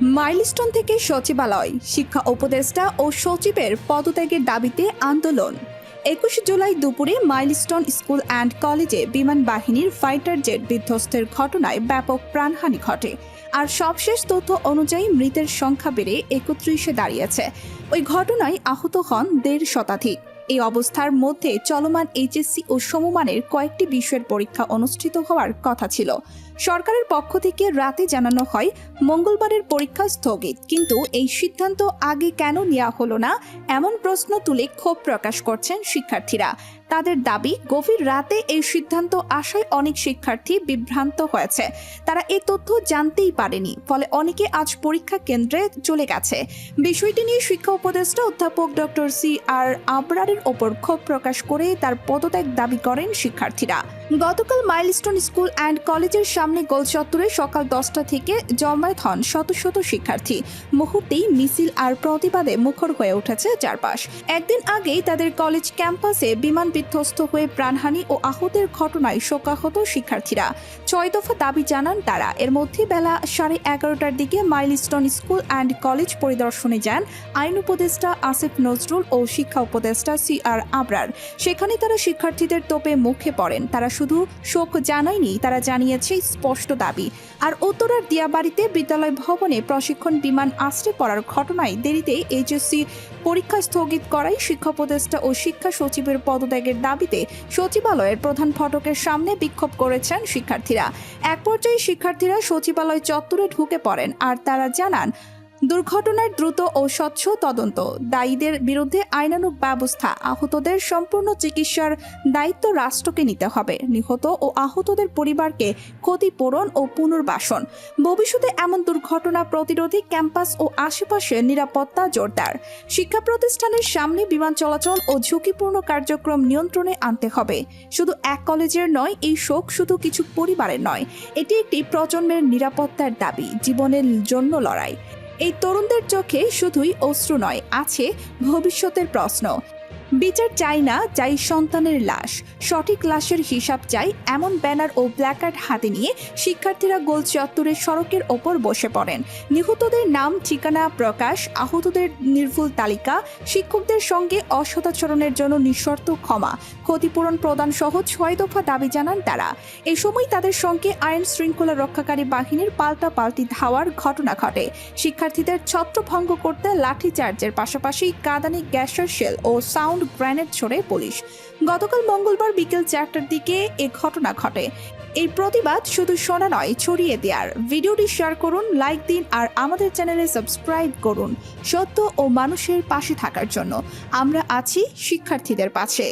Milestone থেকে সচিবালয়, শিক্ষা উপদেষ্টা ও সচিবের পদত্যাগের দাবিতে আন্দোলন। 21 জুলাই দুপুরে মাইলস্টোন স্কুল অ্যান্ড কলেজে বিমান বাহিনীর ফাইটার জেট বিধ্বস্তের ঘটনায় ব্যাপক প্রাণহানি ঘটে। আর সবশেষ তথ্য অনুযায়ী মৃতের সংখ্যা বেড়ে 31-এ দাঁড়িয়েছে। ওই ঘটনায় আহত হন 1.5 শতাধিক। এই অবস্থার মধ্যে চলমান এইচএসসি ও সমমানের কয়েকটি বিষয়ের পরীক্ষা অনুষ্ঠিত হওয়ার কথা ছিল। সরকারের পক্ষ থেকে রাতে জানানো হয় মঙ্গলবারের পরীক্ষা স্থগিত, কিন্তু এই সিদ্ধান্ত আগে কেন নেওয়া হলো না, এমন প্রশ্ন তুলে ক্ষোভ প্রকাশ করছেন শিক্ষার্থীরা। তাদের দাবি, গভীর রাতে এই সিদ্ধান্ত আসায় অনেক শিক্ষার্থী বিভ্রান্ত হয়েছে। তারা এই তথ্য জানতেই পারেনি, ফলে অনেকে আজ পরীক্ষা কেন্দ্রে চলে গেছে। বিষয়টি নিয়ে শিক্ষা উপদেষ্টা অধ্যাপক ডক্টর সি.আর. আবরারের ওপর ক্ষোভ প্রকাশ করে তার পদত্যাগ দাবি করেন শিক্ষার্থীরা। গতকাল মাইলস্টোন স্কুল অ্যান্ড কলেজের সামনে গোল চত্বরে সকাল 10টা থেকে জমায়েত হন শত শত শিক্ষার্থী। মুহূর্তেই মিছিল আর প্রতিবাদে মুখর হয়ে উঠেছে চারপাশ। একদিন আগেই তাদের কলেজ ক্যাম্পাসে বিমান বিধ্বস্ত হয়ে প্রাণহানি ও আহতের ঘটনায় শোকাহত শিক্ষার্থীরা 6 দফা দাবি জানান তারা। এর মধ্যে বেলা 11:30টার দিকে মাইলস্টোন স্কুল অ্যান্ড কলেজ পরিদর্শনে যান আইন উপদেষ্টা আসিফ নজরুল ও শিক্ষা উপদেষ্টা সি.আর. আবরার। সেখানে তারা শিক্ষার্থীদের তোপে মুখে পড়েন। তারা শুধু শোক জানায়নি, তারা জানিয়েছে স্পষ্ট দাবি। আর উত্তরার দিয়াবাড়িতে বিদ্যালয় ভবনে প্রশিক্ষণ বিমান আশ্রে পড়ার ঘটনায় দেরিতে এইচএসসি পরীক্ষা স্থগিত করায় শিক্ষা উপদেষ্টা ও শিক্ষা সচিবের পদত্যাগের দাবিতে সচিবালয়ের প্রধান ফটকের সামনে বিক্ষোভ করেছেন শিক্ষার্থীরা। এক পর্যায়ে শিক্ষার্থীরা সচিবালয় চত্বরে ঢুকে পড়েন আর তারা জানান দুর্ঘটনার দ্রুত ও স্বচ্ছ তদন্ত, দায়ীদের বিরুদ্ধে আইনানুগ ব্যবস্থা, আহতদের সম্পূর্ণ চিকিৎসার দায়িত্ব রাষ্ট্রকে নিতে হবে, নিহত ও আহতদের পরিবারকে ক্ষতিপূরণ ও পুনর্বাসন। ভবিষ্যতে এমন দুর্ঘটনা প্রতিরোধে ক্যাম্পাস ও আশেপাশে নিরাপত্তা জোরদার। শিক্ষা প্রতিষ্ঠানের সামনে বিমান চলাচল ও ঝুঁকিপূর্ণ কার্যক্রম নিয়ন্ত্রণে আনতে হবে। শুধু এক কলেজের নয়, এই শোক শুধু কিছু পরিবারের নয়, এটি একটি প্রজন্মের নিরাপত্তার দাবি, জীবনের জন্য লড়াই। এই তরুণদের চোখে শুধুই অশ্রু নয়, আছে ভবিষ্যতের প্রশ্ন। বিচার চাই না, চাই সন্তানের লাশ, সঠিক লাশের হিসাব চাই, এমন ব্যানার ও প্ল্যাকার্ড হাতে নিয়ে শিক্ষার্থীরা গোল চত্বরের সড়কের ওপর বসে পড়েন। নিহতদের নাম ঠিকানা প্রকাশ, আহতদের নির্ভুল তালিকা, শিক্ষকদের সঙ্গে অসদাচরণের জন্য নিঃশর্ত ক্ষমা, ক্ষতিপূরণ প্রদান সহ 6 দফা দাবি জানান তারা। এই সময় তাদের সঙ্গে আইন শৃঙ্খলা রক্ষাকারী বাহিনীর পাল্টাপাল্টি ধাওয়ার ঘটনা ঘটে। শিক্ষার্থীদের ছত্রভঙ্গ করতে লাঠিচার্জের পাশাপাশি কাঁদানি গ্যাসের শেল ও সাউন্ড গ্রেনেড ছোড়ে পুলিশ। গতকাল মঙ্গলবার বিকেল 4টার দিকে এ ঘটনা ঘটে। এই প্রতিবাদ শুধু শোনা নয়, ছড়িয়ে দেওয়ার। ভিডিওটি শেয়ার করুন, লাইক দিন আর আমাদের চ্যানেলে সাবস্ক্রাইব করুন। সত্য ও মানুষের পাশে থাকার জন্য আমরা আছি শিক্ষার্থীদের পাশে।